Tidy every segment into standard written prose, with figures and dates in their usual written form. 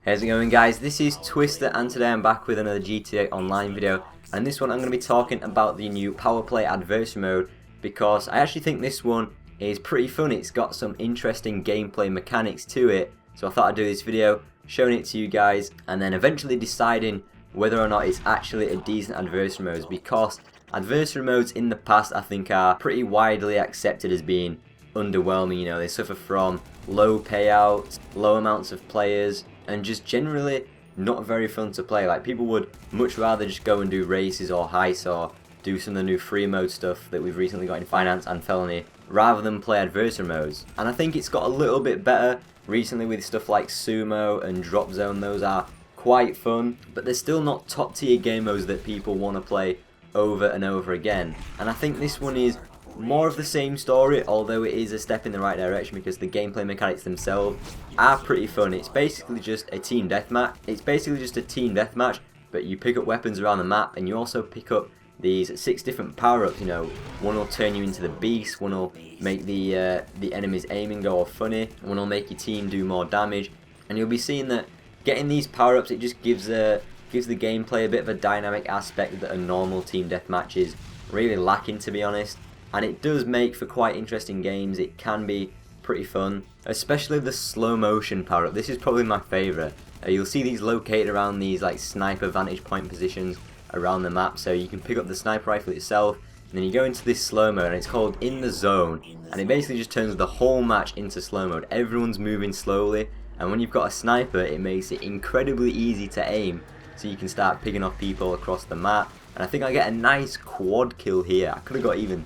How's it going, guys? This is Twister and today I'm back with another GTA Online video, and in this one I'm going to be talking about the new Power Play Adversary Mode because I actually think this one is pretty fun. It's got some interesting gameplay mechanics to it, so I thought I'd do this video showing it to you guys and then eventually deciding whether or not it's actually a decent Adversary Mode, because Adversary Modes in the past I think are pretty widely accepted as being underwhelming. You know, they suffer from low payouts, low amounts of players, and just generally not very fun to play. Like, people would much rather just go and do races or heists or do some of the new free mode stuff that we've recently got in Finance and Felony rather than play Adversary Modes. And I think it's got a little bit better recently with stuff like Sumo and Drop Zone. Those are quite fun, but they're still not top tier game modes that people want to play over and over again. And I think this one is more of the same story, although it is a step in the right direction because the gameplay mechanics themselves are pretty fun. It's basically just a team deathmatch. But you pick up weapons around the map, and you also pick up these 6 different power-ups. You know, one will turn you into the beast, one will make the enemy's aiming go all funny, one will make your team do more damage, and you'll be seeing that getting these power-ups, it just gives the gameplay a bit of a dynamic aspect that a normal team deathmatch is really lacking, to be honest. And it does make for quite interesting games. It can be pretty fun, especially the slow motion power up. This is probably my favourite. You'll see these located around these like sniper vantage point positions around the map, so you can pick up the sniper rifle itself, and then you go into this slow mode, and it's called In the Zone, and it basically just turns the whole match into slow mode. Everyone's moving slowly, and when you've got a sniper, it makes it incredibly easy to aim, so you can start picking off people across the map. And I think I get a nice quad kill here. I could have got even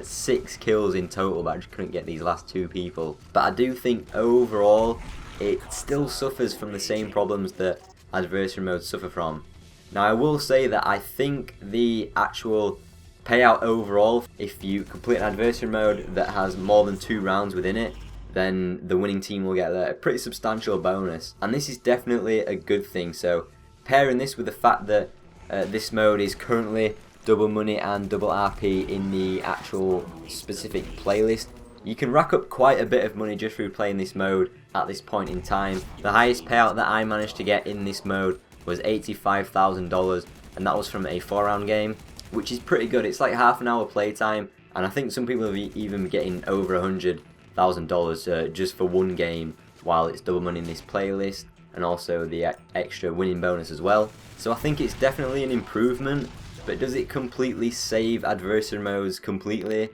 6 kills in total, but I just couldn't get these last 2 people. But I do think overall it still suffers from the same problems that Adversary Modes suffer from. Now, I will say that I think the actual payout overall, if you complete an Adversary Mode that has more than 2 rounds within it, then the winning team will get a pretty substantial bonus, and this is definitely a good thing. So pairing this with the fact that this mode is currently double money and double RP in the actual specific playlist, you can rack up quite a bit of money just through playing this mode at this point in time. The highest payout that I managed to get in this mode was $85,000, and that was from a 4-round game, which is pretty good. It's like half an hour playtime, and I think some people have even getting over $100,000 just for one game while it's double money in this playlist, and also the extra winning bonus as well. So I think it's definitely an improvement. But does it completely save Adversary Modes completely?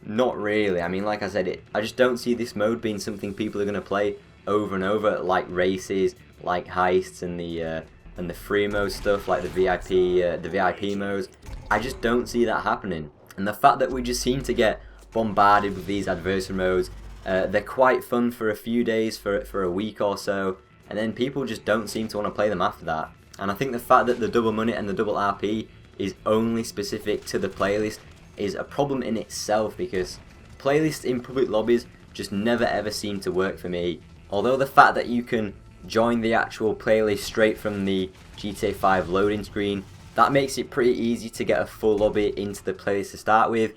Not really. I mean, like I said, I just don't see this mode being something people are going to play over and over, like races, like heists, and the free mode stuff, like the VIP modes. I just don't see that happening. And the fact that we just seem to get bombarded with these Adversary Modes, they're quite fun for a few days, for a week or so, and then people just don't seem to want to play them after that. And I think the fact that the double money and the double RP is only specific to the playlist is a problem in itself, because playlists in public lobbies just never ever seem to work for me. Although the fact that you can join the actual playlist straight from the GTA 5 loading screen, that makes it pretty easy to get a full lobby into the playlist to start with.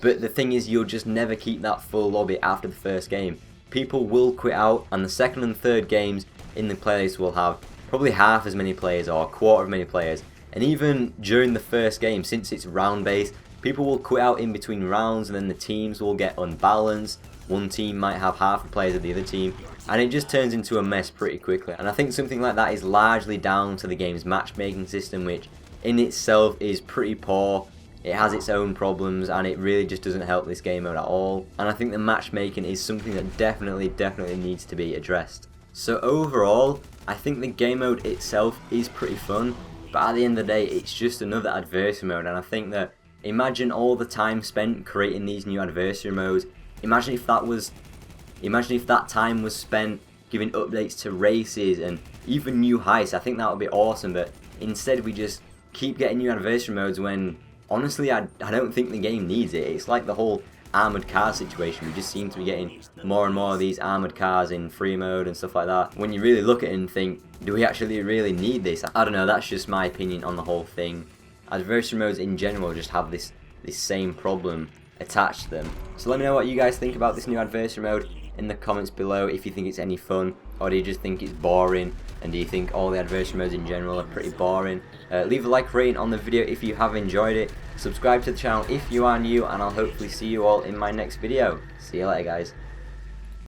But the thing is, you'll just never keep that full lobby after the first game. People will quit out, and the second and third games in the playlist will have probably half as many players or a quarter of many players. And even during the first game, since it's round based, people will quit out in between rounds, and then the teams will get unbalanced. One team might have half the players of the other team, and it just turns into a mess pretty quickly. And I think something like that is largely down to the game's matchmaking system, which in itself is pretty poor. It has its own problems, and it really just doesn't help this game mode at all. And I think the matchmaking is something that definitely needs to be addressed. So overall, I think the game mode itself is pretty fun. But at the end of the day, it's just another Adversary Mode, and I think that, imagine all the time spent creating these new Adversary Modes. Imagine if that time was spent giving updates to races and even new heists. I think that would be awesome, but instead we just keep getting new Adversary Modes when, honestly, I don't think the game needs it. It's like the whole armoured car situation. We just seem to be getting more and more of these armoured cars in free mode and stuff like that, when you really look at it and think, do we actually really need this? I don't know, that's just my opinion on the whole thing. Adversary Modes in general just have this same problem attached to them. So let me know what you guys think about this new Adversary Mode in the comments below, if you think it's any fun, or do you just think it's boring, And do you think all the adversary modes in general are pretty boring? Leave a like rating on the video if you have enjoyed it. Subscribe to the channel if you are new, and I'll hopefully see you all in my next video. See you later, guys.